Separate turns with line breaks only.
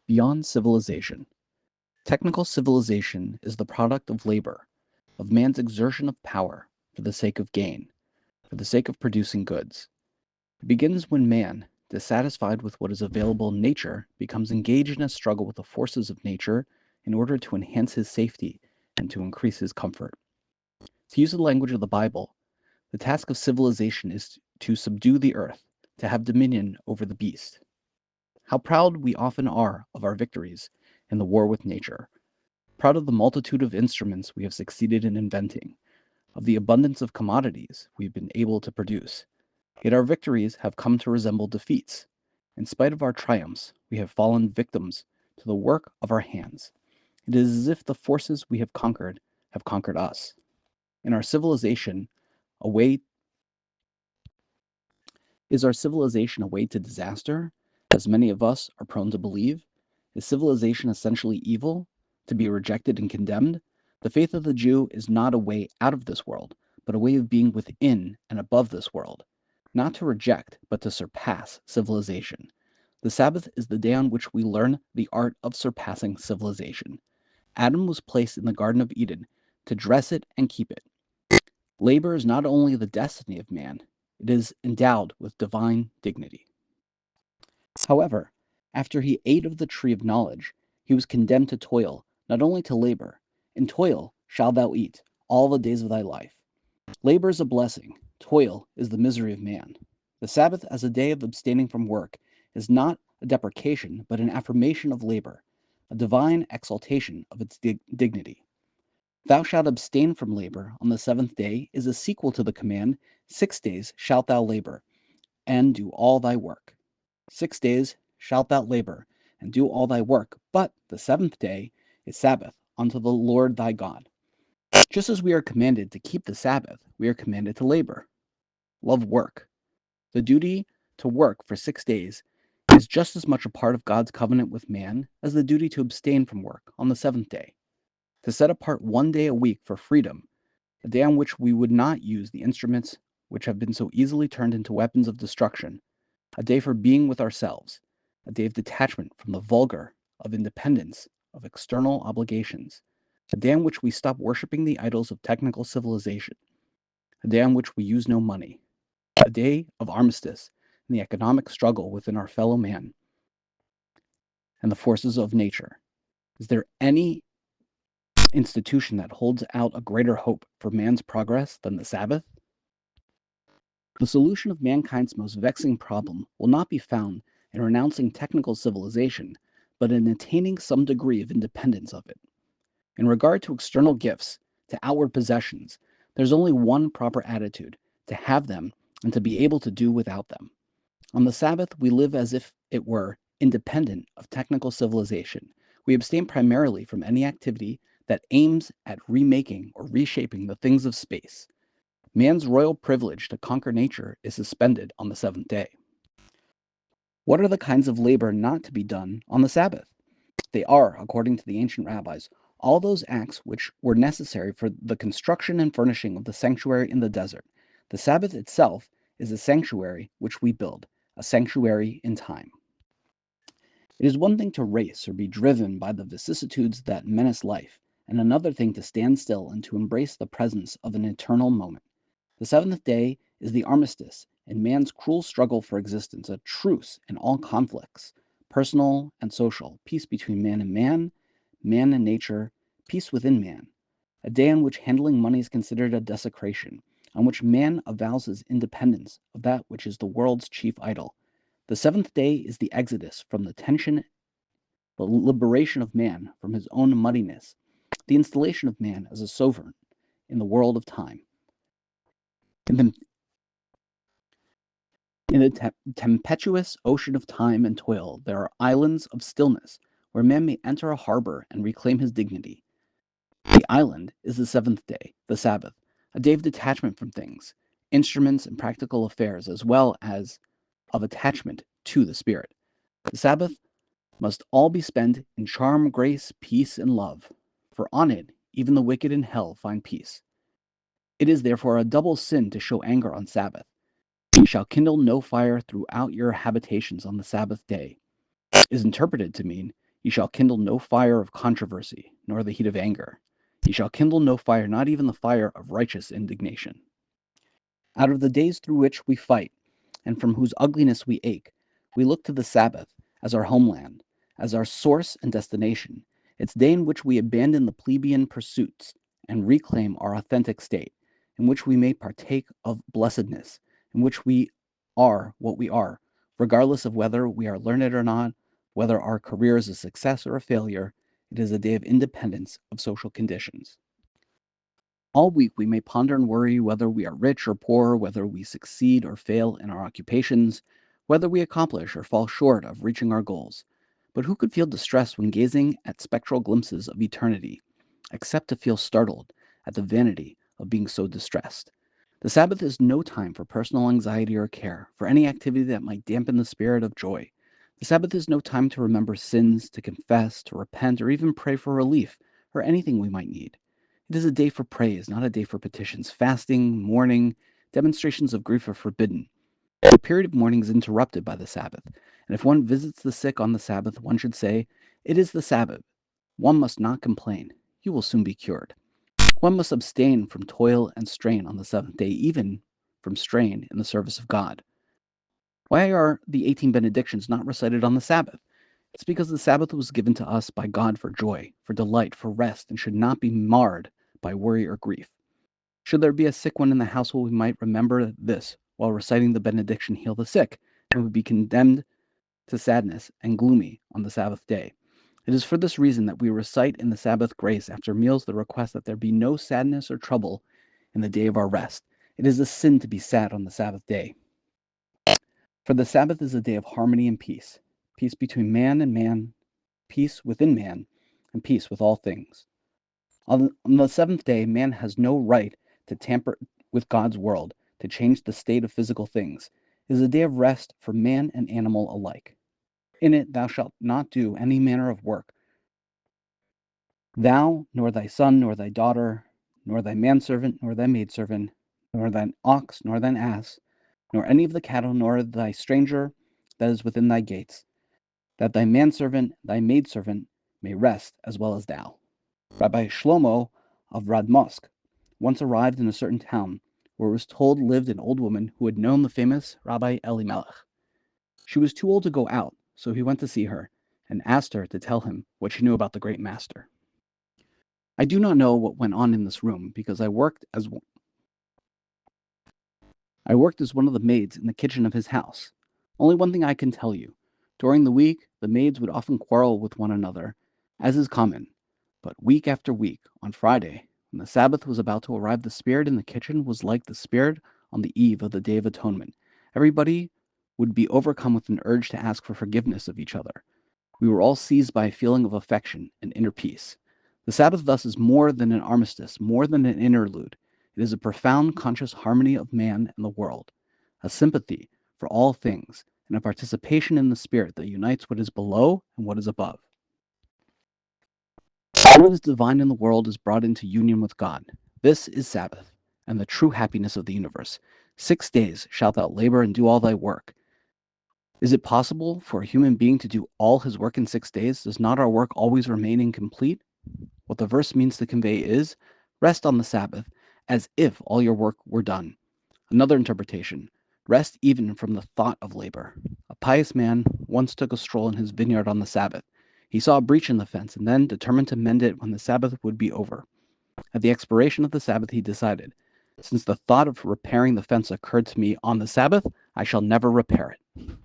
Beyond civilization. Technical civilization is the product of labor, of man's exertion of power for the sake of gain, for the sake of producing goods. It begins when man, dissatisfied with what is available in nature, becomes engaged in a struggle with the forces of nature in order to enhance his safety and to increase his comfort. To use the language of the Bible, the task of civilization is to subdue the earth, to have dominion over the beast. How proud we often are of our victories in the war with nature, proud of the multitude of instruments we have succeeded in inventing, of the abundance of commodities we've been able to produce. Yet our victories have come to resemble defeats. In spite of our triumphs, we have fallen victims to the work of our hands. It is as if the forces we have conquered us. In our civilization, a way Is our civilization a way to disaster, as many of us are prone to believe? Is civilization essentially evil, to be rejected and condemned? The faith of the Jew is not a way out of this world, but a way of being within and above this world, not to reject, but to surpass civilization. The Sabbath is the day on which we learn the art of surpassing civilization. Adam was placed in the Garden of Eden to dress it and keep it. Labor is not only the destiny of man, it is endowed with divine dignity. However, after he ate of the tree of knowledge, he was condemned to toil, not only to labor. In toil shalt thou eat all the days of thy life. Labor is a blessing, toil is the misery of man. The Sabbath, as a day of abstaining from work, is not a deprecation, but an affirmation of labor, a divine exaltation of its dignity. Thou shalt abstain from labor on the seventh day is a sequel to the command, 6 days shalt thou labor, and do all thy work. 6 days shalt thou labor, and do all thy work, but the seventh day is Sabbath unto the Lord thy God. Just as we are commanded to keep the Sabbath, we are commanded to labor. Love work. The duty to work for 6 days is just as much a part of God's covenant with man as the duty to abstain from work on the seventh day. To set apart one day a week for freedom, a day on which we would not use the instruments which have been so easily turned into weapons of destruction, a day for being with ourselves, a day of detachment from the vulgar, of independence, of external obligations, a day on which we stop worshiping the idols of technical civilization, a day on which we use no money, a day of armistice in the economic struggle within our fellow man and the forces of nature. Is there any institution that holds out a greater hope for man's progress than the Sabbath? The solution of mankind's most vexing problem will not be found in renouncing technical civilization, but in attaining some degree of independence of it. In regard to external gifts, to outward possessions, there's only one proper attitude: to have them and to be able to do without them. On the Sabbath, we live as if it were independent of technical civilization. We abstain primarily from any activity that aims at remaking or reshaping the things of space. Man's royal privilege to conquer nature is suspended on the seventh day. What are the kinds of labor not to be done on the Sabbath? They are, according to the ancient rabbis, all those acts which were necessary for the construction and furnishing of the sanctuary in the desert. The Sabbath itself is a sanctuary which we build, a sanctuary in time. It is one thing to race or be driven by the vicissitudes that menace life, and another thing to stand still and to embrace the presence of an eternal moment. The seventh day is the armistice in man's cruel struggle for existence, a truce in all conflicts, personal and social, peace between man and nature, peace within man, a day on which handling money is considered a desecration, on which man avows his independence of that which is the world's chief idol. The seventh day is the exodus from the tension, the liberation of man from his own muddiness, the installation of man as a sovereign in the world of time. In the tempestuous ocean of time and toil, there are islands of stillness where man may enter a harbor and reclaim his dignity. The island is the seventh day, the Sabbath, a day of detachment from things, instruments, and practical affairs, as well as of attachment to the Spirit. The Sabbath must all be spent in charm, grace, peace, and love, for on it even the wicked in hell find peace. It is therefore a double sin to show anger on Sabbath. You shall kindle no fire throughout your habitations on the Sabbath day, is interpreted to mean, Ye shall kindle no fire of controversy, nor the heat of anger. Ye shall kindle no fire, not even the fire of righteous indignation. Out of the days through which we fight, and from whose ugliness we ache, we look to the Sabbath as our homeland, as our source and destination, its day in which we abandon the plebeian pursuits and reclaim our authentic state, in which we may partake of blessedness, in which we are what we are, regardless of whether we are learned or not, whether our career is a success or a failure. It is a day of independence of social conditions. All week we may ponder and worry whether we are rich or poor, whether we succeed or fail in our occupations, whether we accomplish or fall short of reaching our goals. But who could feel distressed when gazing at spectral glimpses of eternity, except to feel startled at the vanity of being so distressed? The Sabbath is no time for personal anxiety or care, for any activity that might dampen the spirit of joy. The Sabbath is no time to remember sins, to confess, to repent, or even pray for relief, or anything we might need. It is a day for praise, not a day for petitions. Fasting, mourning, demonstrations of grief are forbidden. The period of mourning is interrupted by the Sabbath, and if one visits the sick on the Sabbath, one should say, "It is the Sabbath." One must not complain. You will soon be cured. One must abstain from toil and strain on the seventh day, even from strain in the service of God. Why are the 18 benedictions not recited on the Sabbath? It's because the Sabbath was given to us by God for joy, for delight, for rest, and should not be marred by worry or grief. Should there be a sick one in the household, we might remember this while reciting the benediction, "Heal the sick," and would be condemned to sadness and gloomy on the Sabbath day. It is for this reason that we recite in the Sabbath grace after meals the request that there be no sadness or trouble in the day of our rest. It is a sin to be sad on the Sabbath day. For the Sabbath is a day of harmony and peace, peace between man and man, peace within man, and peace with all things. On the seventh day, man has no right to tamper with God's world, to change the state of physical things. It is a day of rest for man and animal alike. In it thou shalt not do any manner of work, thou, nor thy son, nor thy daughter, nor thy manservant, nor thy maidservant, nor thine ox, nor thine ass, nor any of the cattle, nor thy stranger that is within thy gates, that thy manservant, thy maidservant, may rest as well as thou. Rabbi Shlomo of Radmosk once arrived in a certain town, where it was told lived an old woman who had known the famous Rabbi Elimelech. She was too old to go out, so he went to see her, and asked her to tell him what she knew about the great master. I do not know what went on in this room, because I worked as one of the maids in the kitchen of his house. Only one thing I can tell you. During the week, the maids would often quarrel with one another, as is common. But week after week, on Friday, when the Sabbath was about to arrive, the spirit in the kitchen was like the spirit on the eve of the Day of Atonement. Everybody would be overcome with an urge to ask for forgiveness of each other. We were all seized by a feeling of affection and inner peace. The Sabbath thus is more than an armistice, more than an interlude. It is a profound conscious harmony of man and the world, a sympathy for all things, and a participation in the spirit that unites what is below and what is above. All that is divine in the world is brought into union with God. This is Sabbath, and the true happiness of the universe. 6 days shalt thou labor and do all thy work. Is it possible for a human being to do all his work in 6 days? Does not our work always remain incomplete? What the verse means to convey is, rest on the Sabbath, as if all your work were done. Another interpretation, rest even from the thought of labor. A pious man once took a stroll in his vineyard on the Sabbath. He saw a breach in the fence and then determined to mend it when the Sabbath would be over. At the expiration of the Sabbath, he decided, since the thought of repairing the fence occurred to me on the Sabbath, I shall never repair it.